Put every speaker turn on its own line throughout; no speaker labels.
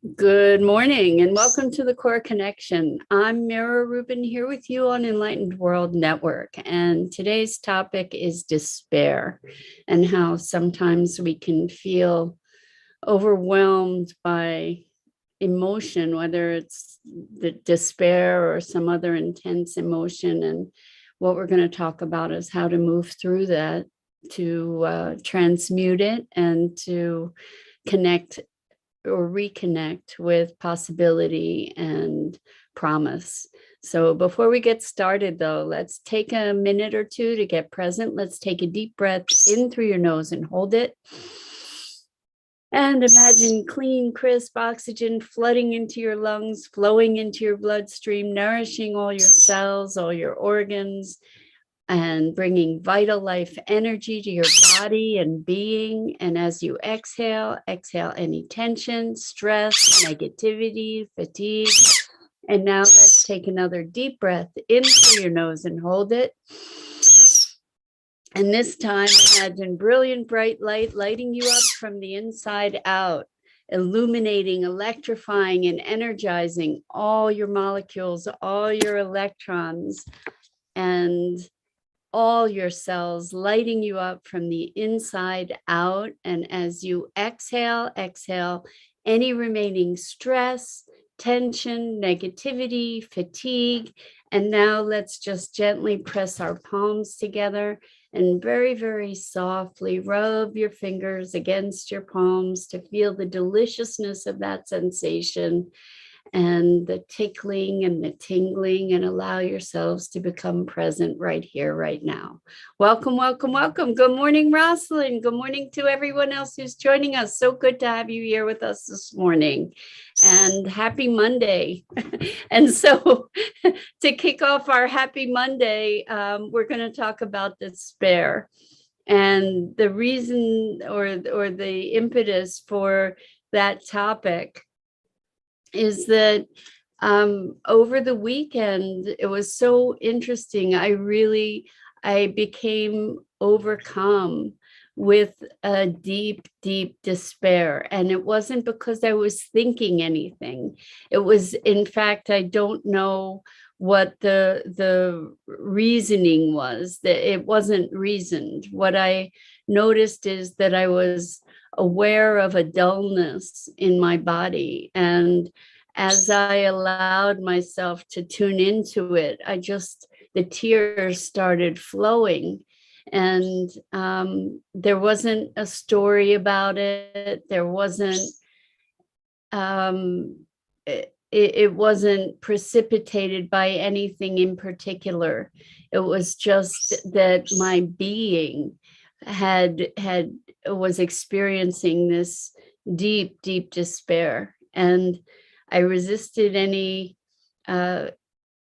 Good morning and welcome to the Core Connection. I'm Mira Rubin here with you on Enlightened World Network. And today's topic is despair and how sometimes we can feel overwhelmed by emotion, whether it's the despair or some other intense emotion. And what we're going to talk about is how to move through that, to transmute it and to connect or reconnect with possibility and promise. So before we get started though, let's take a minute or two to get present. Let's take a deep breath in through your nose and hold it. And imagine clean, crisp oxygen flooding into your lungs, flowing into your bloodstream, nourishing all your cells, all your organs, and bringing vital life energy to your body and being. And as you exhale any tension, stress, negativity, fatigue. And now let's take another deep breath in through your nose and hold it. And this time, imagine brilliant, bright light lighting you up from the inside out, illuminating, electrifying, and energizing all your molecules, all your electrons, and all your cells, lighting you up from the inside out. And as you exhale any remaining stress, tension, negativity, fatigue. And now let's just gently press our palms together and very, very softly rub your fingers against your palms to feel the deliciousness of that sensation and the tickling and the tingling, and allow yourselves to become present right here, right now. Welcome, welcome, welcome. Good morning, Rosalind. Good morning to everyone else who's joining us. So good to have you here with us this morning. And happy Monday. And so to kick off our happy Monday, we're going to talk about despair. And the reason or the impetus for that topic is that over the weekend, it was so interesting. I became overcome with a deep, deep despair. And it wasn't because I was thinking anything. It was, in fact, I don't know what the reasoning was, that it wasn't reasoned. What I noticed is that I was aware of a dullness in my body. And as I allowed myself to tune into it, the tears started flowing. And there wasn't a story about it. There wasn't, it wasn't precipitated by anything in particular. It was just that my being was experiencing this deep, deep despair. And I resisted any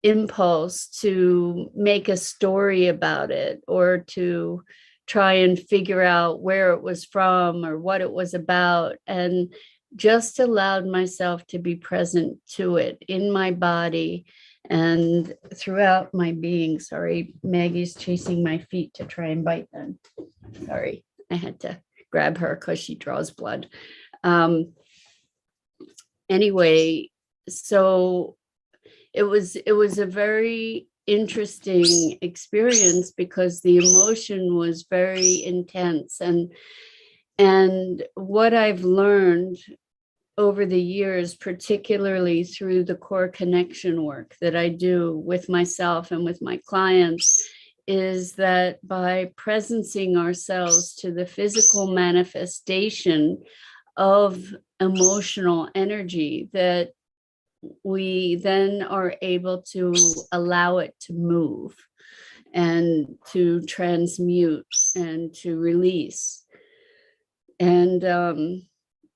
impulse to make a story about it or to try and figure out where it was from or what it was about, and just allowed myself to be present to it in my body and throughout my being. Sorry, Maggie's chasing my feet to try and bite them. Sorry, I had to grab her because she draws blood. Anyway, so it was a very interesting experience because the emotion was very intense. And what I've learned over the years, particularly through the core connection work that I do with myself and with my clients, is that by presencing ourselves to the physical manifestation of emotional energy, that we then are able to allow it to move and to transmute and to release. And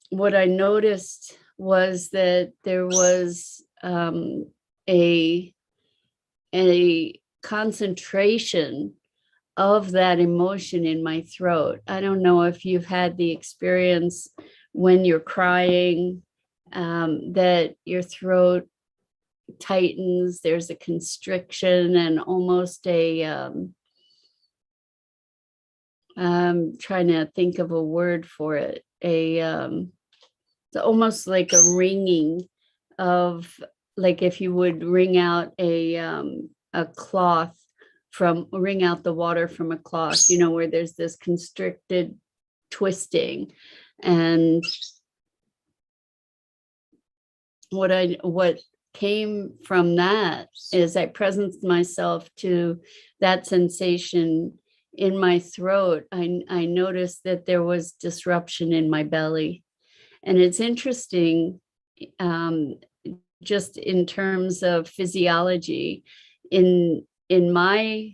what I noticed was that there was a concentration of that emotion in my throat. I don't know if you've had the experience when you're crying, that your throat tightens, there's a constriction and almost I'm trying to think of a word for it, It's almost like a ringing of, like if you would wring out a cloth from, wring out the water from a cloth, you know, where there's this constricted twisting. And what came from that is I presenced myself to that sensation in my throat. I noticed that there was disruption in my belly. And it's interesting, um, just in terms of physiology, in my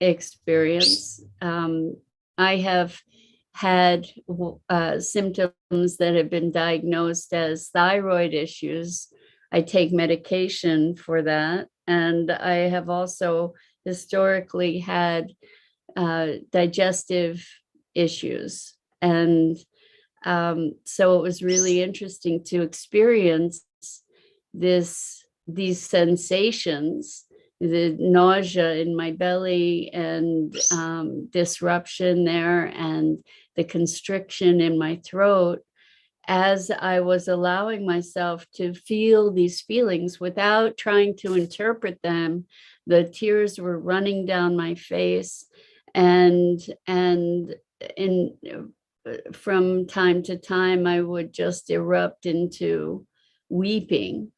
experience, I have had symptoms that have been diagnosed as thyroid issues. I take medication for that. And I have also historically had digestive issues. And so it was really interesting to experience these sensations, the nausea in my belly and disruption there and the constriction in my throat, as I was allowing myself to feel these feelings without trying to interpret them. The tears were running down my face, and in from time to time I would just erupt into weeping.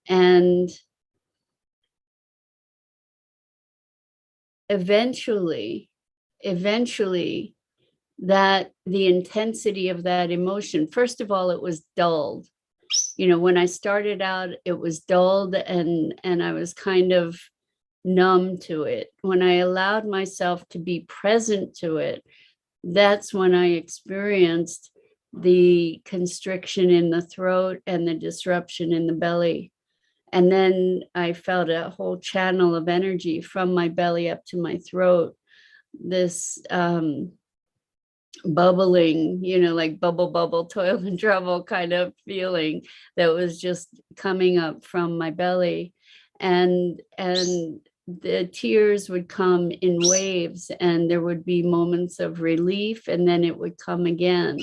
And eventually that the intensity of that emotion, first of all, it was dulled. You know, when I started out, it was dulled, and I was kind of numb to it. When I allowed myself to be present to it, that's when I experienced the constriction in the throat and the disruption in the belly. And then I felt a whole channel of energy from my belly up to my throat, this bubbling, you know, like bubble, bubble, toil and trouble kind of feeling that was just coming up from my belly. And the tears would come in waves, and there would be moments of relief, and then it would come again.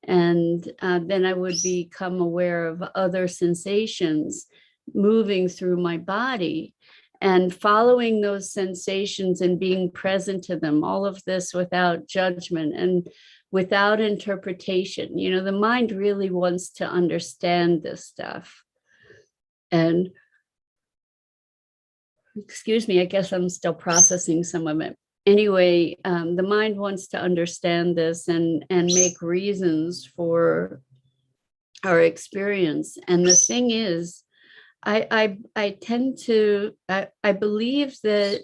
And then I would become aware of other sensations moving through my body, and following those sensations and being present to them, all of this without judgment and without interpretation. You know, the mind really wants to understand this stuff. And excuse me, I guess I'm still processing some of it. Anyway, the mind wants to understand this and make reasons for our experience. And the thing is, I tend to, I believe that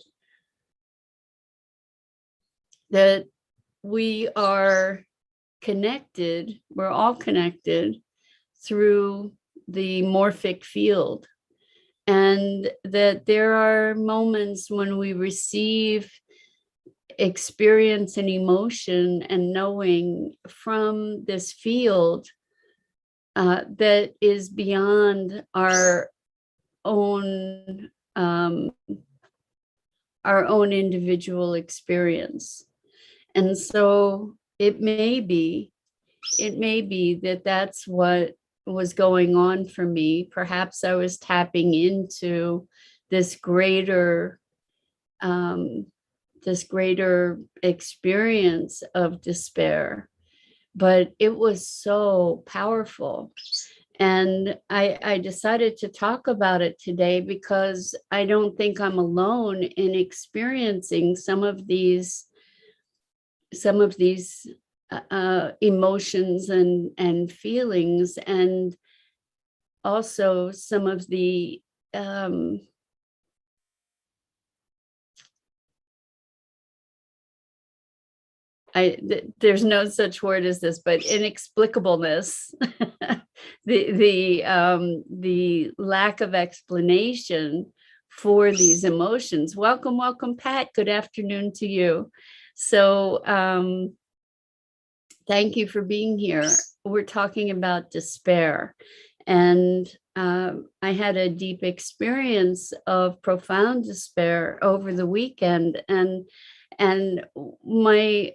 we are connected, we're all connected through the morphic field. And that there are moments when we receive experience and emotion and knowing from this field that is beyond our own individual experience. And so it may be that that's what was going on for me. Perhaps I was tapping into this greater experience of despair, but it was so powerful. And I decided to talk about it today because I don't think I'm alone in experiencing some of these emotions and feelings, and also some of the there's no such word as this, but inexplicableness, the lack of explanation for these emotions. Welcome, Pat. Good afternoon to you. So thank you for being here. We're talking about despair. And I had a deep experience of profound despair over the weekend. And my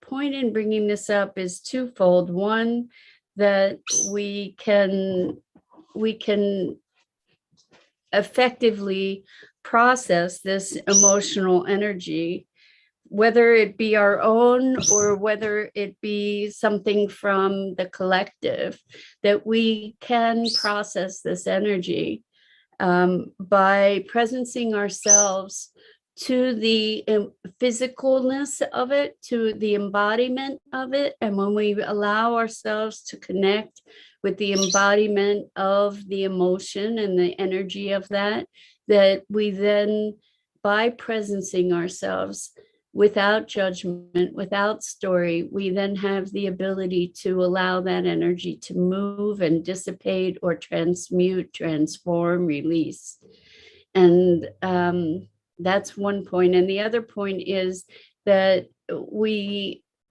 point in bringing this up is twofold. One, that we can effectively process this emotional energy, whether it be our own or whether it be something from the collective, that we can process this energy by presencing ourselves to the physicalness of it, to the embodiment of it. And when we allow ourselves to connect with the embodiment of the emotion and the energy of that, that we then, by presencing ourselves without judgment, without story, we then have the ability to allow that energy to move and dissipate or transmute, transform, release. And that's one point. And the other point is that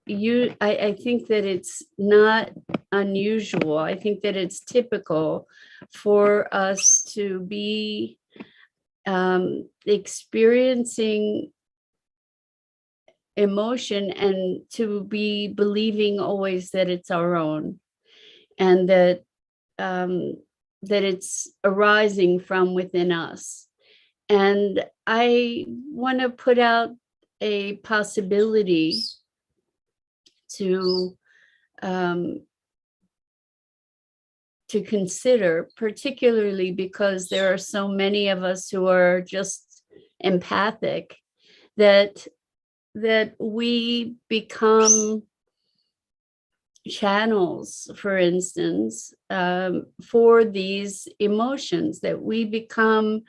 I think that it's not unusual. I think that it's typical for us to be experiencing emotion and to be believing always that it's our own, and that it's arising from within us. And I want to put out a possibility to consider, particularly because there are so many of us who are just empathic, that we become channels, for instance, for these emotions, that we become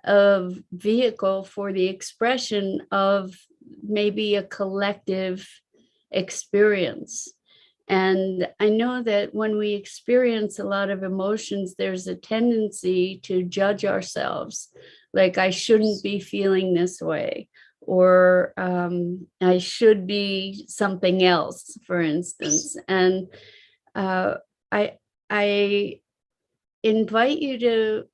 a vehicle for the expression of maybe a collective experience. And I know that when we experience a lot of emotions, there's a tendency to judge ourselves, like, I shouldn't be feeling this way, or I should be something else, for instance. And I invite you to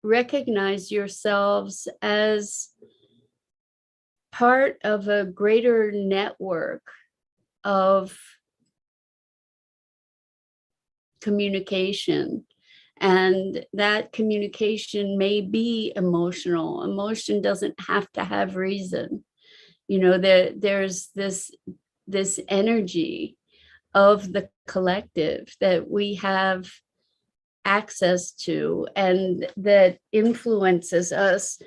recognize yourselves as part of a greater network of communication. And that communication may be emotional. Emotion doesn't have to have reason. You know, there's this energy of the collective that we have access to, and that influences us,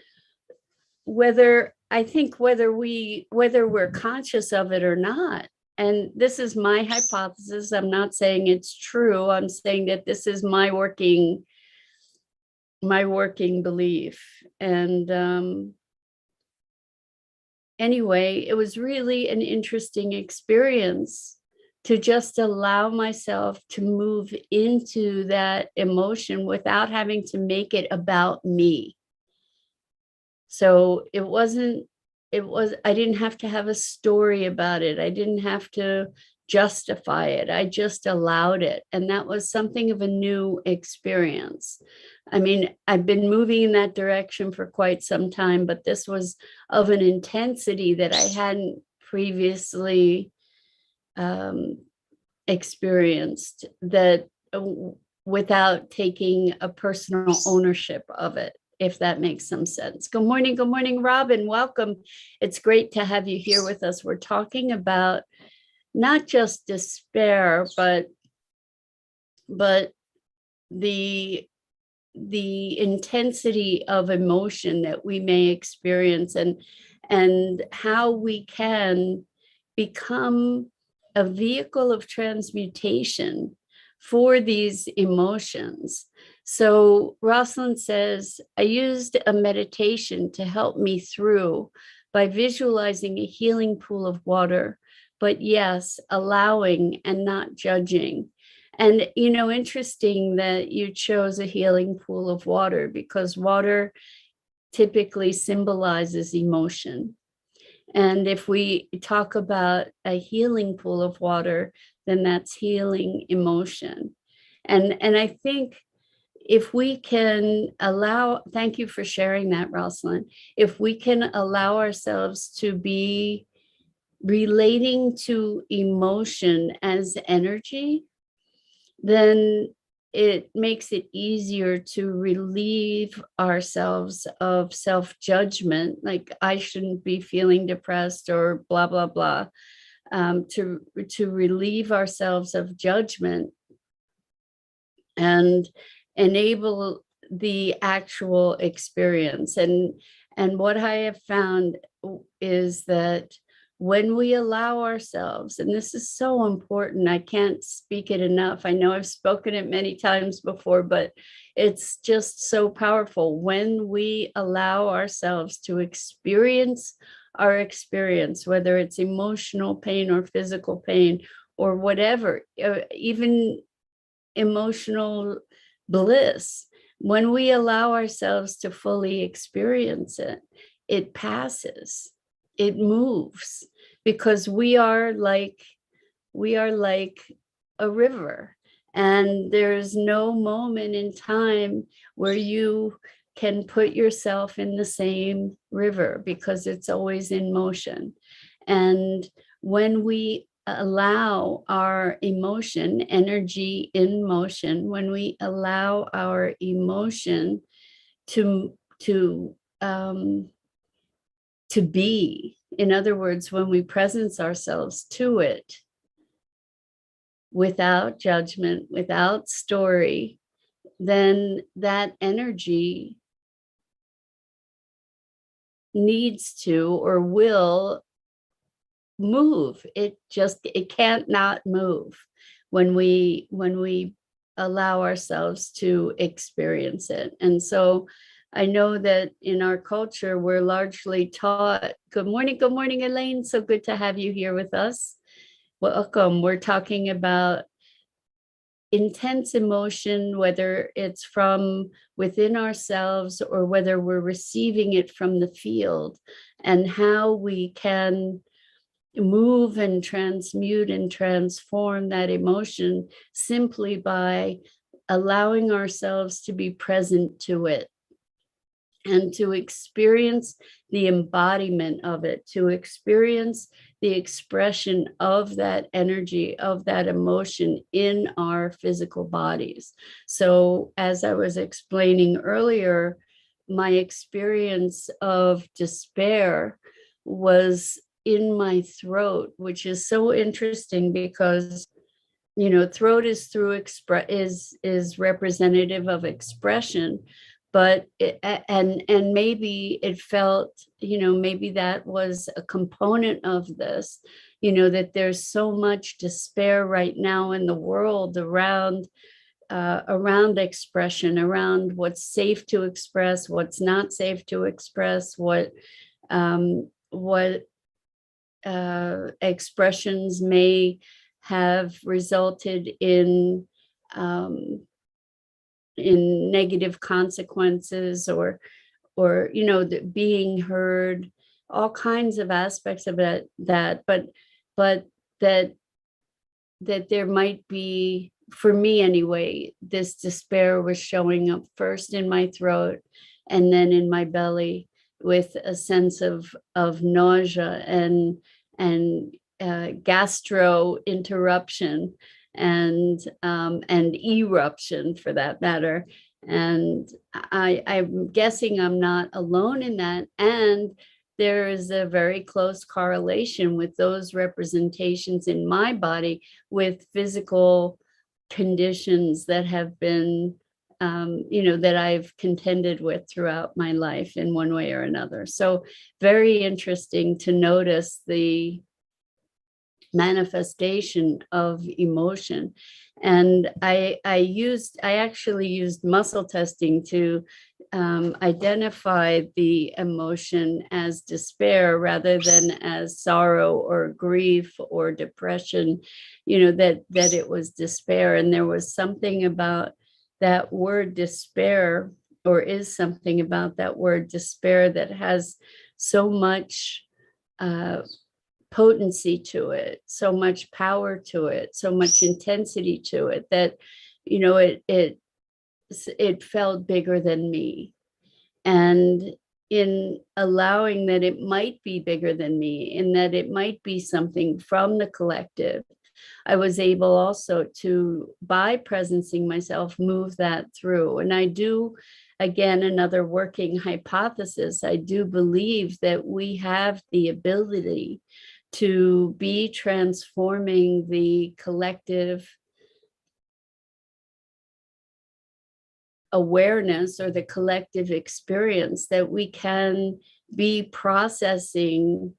whether we're conscious of it or not. And this is my hypothesis. I'm not saying it's true. I'm saying that this is my working belief. And anyway, it was really an interesting experience to just allow myself to move into that emotion without having to make it about me. So I didn't have to have a story about it. I didn't have to justify it. I just allowed it. And that was something of a new experience. I mean, I've been moving in that direction for quite some time, but this was of an intensity that I hadn't previously experienced, that without taking a personal ownership of it, if that makes some sense. Good morning, Robin. Welcome. It's great to have you here with us. We're talking about not just despair, but the intensity of emotion that we may experience, and how we can become a vehicle of transmutation for these emotions. So Rosalind says, I used a meditation to help me through by visualizing a healing pool of water, but yes, allowing and not judging. And, you know, interesting that you chose a healing pool of water, because water typically symbolizes emotion. And if we talk about a healing pool of water, then that's healing emotion. And I think if we can allow, thank you for sharing that, Rosalind, if we can allow ourselves to be relating to emotion as energy, then it makes it easier to relieve ourselves of self-judgment, like I shouldn't be feeling depressed or blah, blah, blah, to relieve ourselves of judgment and enable the actual experience. And what I have found is that when we allow ourselves, and this is so important, I can't speak it enough. I know I've spoken it many times before, but it's just so powerful. When we allow ourselves to experience our experience, whether it's emotional pain or physical pain or whatever, even emotional bliss, when we allow ourselves to fully experience it, it passes, it moves, because we are like a river, and there's no moment in time where you can put yourself in the same river, because it's always in motion. And when we allow our emotion, energy in motion, when we allow our emotion to be, in other words, when we presence ourselves to it without judgment, without story, then that energy needs to or will move. It can't not move when we allow ourselves to experience it. And so I know that in our culture, we're largely taught, good morning, Elaine. So good to have you here with us. Welcome. We're talking about intense emotion, whether it's from within ourselves or whether we're receiving it from the field, and how we can move and transmute and transform that emotion simply by allowing ourselves to be present to it and to experience the embodiment of it, to experience the expression of that energy, of that emotion in our physical bodies. So as I was explaining earlier, my experience of despair was in my throat, which is so interesting because throat is is representative of expression, but and maybe it felt, maybe that was a component of this, that there's so much despair right now in the world around expression, around what's safe to express, what's not safe to express, what expressions may have resulted in negative consequences, or being heard, all kinds of aspects of that, but that there might be, for me anyway, this despair was showing up first in my throat and then in my belly, with a sense of nausea and gastro interruption and eruption, for that matter. And I'm guessing I'm not alone in that. And there is a very close correlation with those representations in my body with physical conditions that have been, that I've contended with throughout my life in one way or another. So very interesting to notice the manifestation of emotion. And I actually used muscle testing to identify the emotion as despair rather than as sorrow or grief or depression, that it was despair. And there was something about that word despair, or is something about that word despair, that has so much potency to it, so much power to it, so much intensity to it, that it felt bigger than me. And in allowing that it might be bigger than me and that it might be something from the collective, I was able also to, by presencing myself, move that through. And I do, again, another working hypothesis, I do believe that we have the ability to be transforming the collective awareness or the collective experience, that we can be processing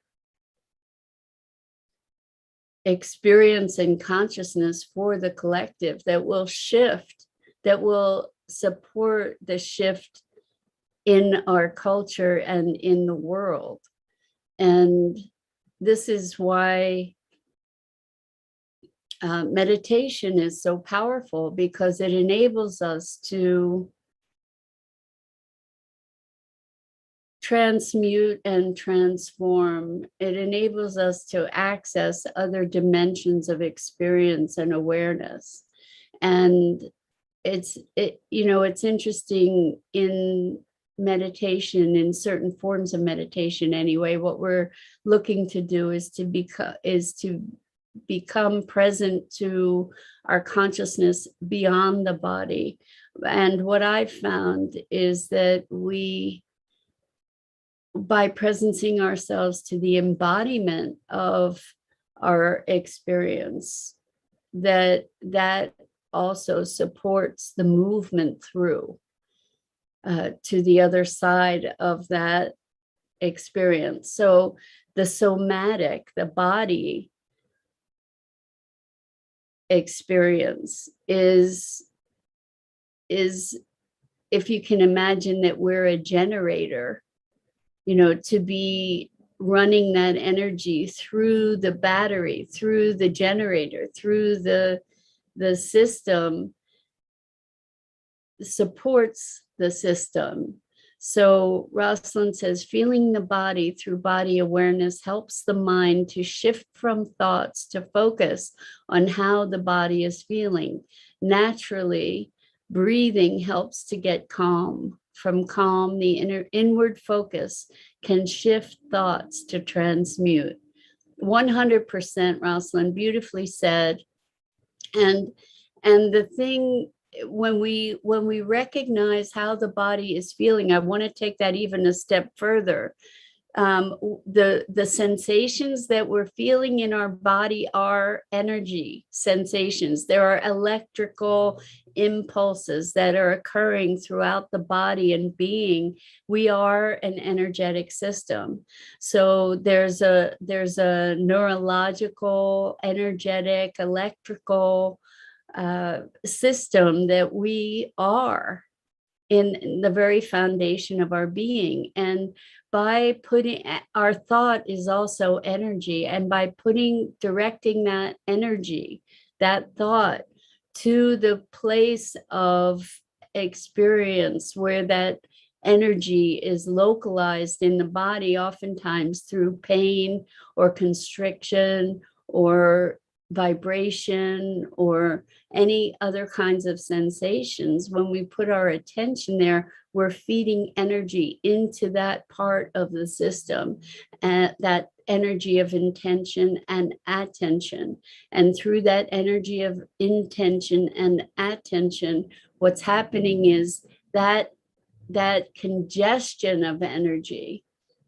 experience and consciousness for the collective that will shift, that will support the shift in our culture and in the world. And this is why meditation is so powerful, because it enables us to transmute and transform. It enables us to access other dimensions of experience and awareness. And it's interesting in meditation, in certain forms of meditation anyway, what we're looking to do is to become present to our consciousness beyond the body. And what I've found is that by presencing ourselves to the embodiment of our experience, that also supports the movement through to the other side of that experience. So the somatic, the body experience is if you can imagine that we're a generator, to be running that energy through the battery, through the generator, through the system, supports the system. So Rosalind says, feeling the body through body awareness helps the mind to shift from thoughts to focus on how the body is feeling. Naturally, breathing helps to get calm. From calm, the inward focus can shift thoughts to transmute. 100%, Rosalind, beautifully said. And the thing, when we recognize how the body is feeling, I want to take that even a step further. The sensations that we're feeling in our body are energy sensations. There are electrical impulses that are occurring throughout the body and being. We are an energetic system. So there's a neurological, energetic, electrical system that we are in the very foundation of our being. And by putting, our thought is also energy, and by directing that energy, that thought, to the place of experience where that energy is localized in the body, oftentimes through pain or constriction or vibration or any other kinds of sensations, when we put our attention there, we're feeding energy into that part of the system, that energy of intention and attention. And through that energy of intention and attention, what's happening is that congestion of energy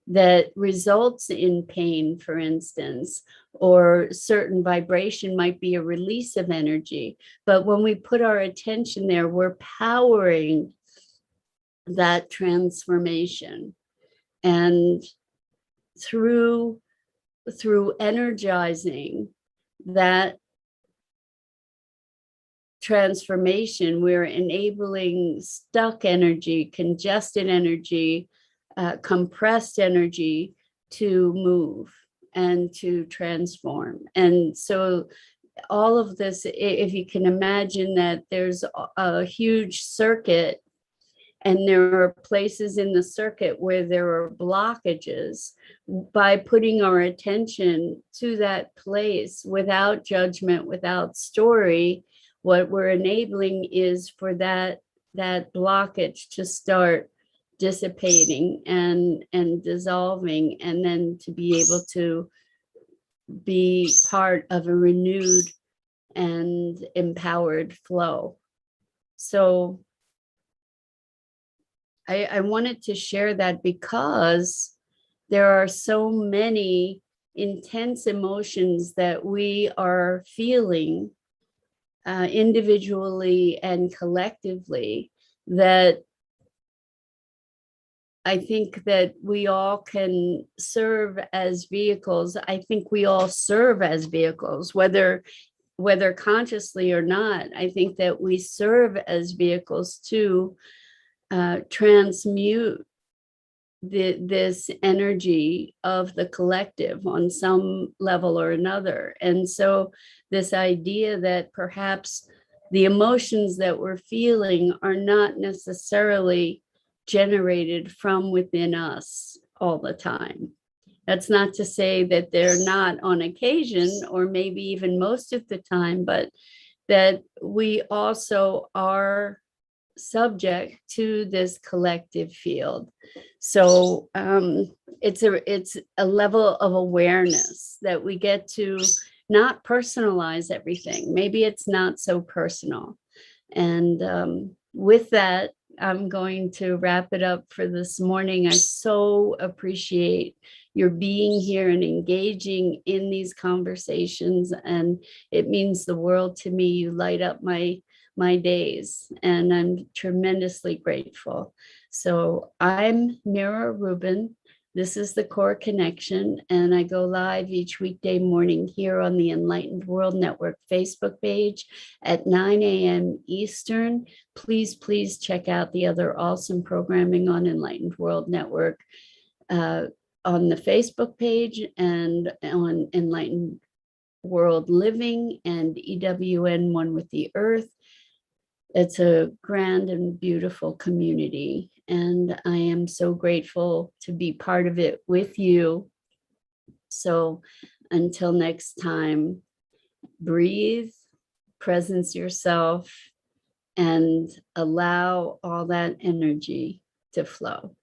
that results in pain, for instance, or certain vibration might be a release of energy. But when we put our attention there, we're powering that transformation. And through energizing that transformation, we're enabling stuck energy, congested energy, compressed energy to move and to transform. And so all of this, if you can imagine that there's a huge circuit, and there are places in the circuit where there are blockages, by putting our attention to that place without judgment, without story, what we're enabling is for that blockage to start dissipating and dissolving, and then to be able to be part of a renewed and empowered flow. So I wanted to share that because there are so many intense emotions that we are feeling individually and collectively, that I think that we all can serve as vehicles. I think we all serve as vehicles, whether consciously or not. I think that we serve as vehicles to transmute this energy of the collective on some level or another. And so this idea that perhaps the emotions that we're feeling are not necessarily generated from within us all the time. That's not to say that they're not on occasion, or maybe even most of the time, but that we also are subject to this collective field. So it's a level of awareness that we get to not personalize everything. Maybe it's not so personal. And with that, I'm going to wrap it up for this morning. I so appreciate your being here and engaging in these conversations, and it means the world to me. You light up my days, and I'm tremendously grateful. So I'm Mira Rubin. This is the Core Connection, and I go live each weekday morning here on the Enlightened World Network Facebook page at 9 a.m. Eastern. Please check out the other awesome programming on Enlightened World Network on the Facebook page, and on Enlightened World Living and EWN One with the Earth. It's a grand and beautiful community, and I am so grateful to be part of it with you. So until next time, breathe, presence yourself, and allow all that energy to flow.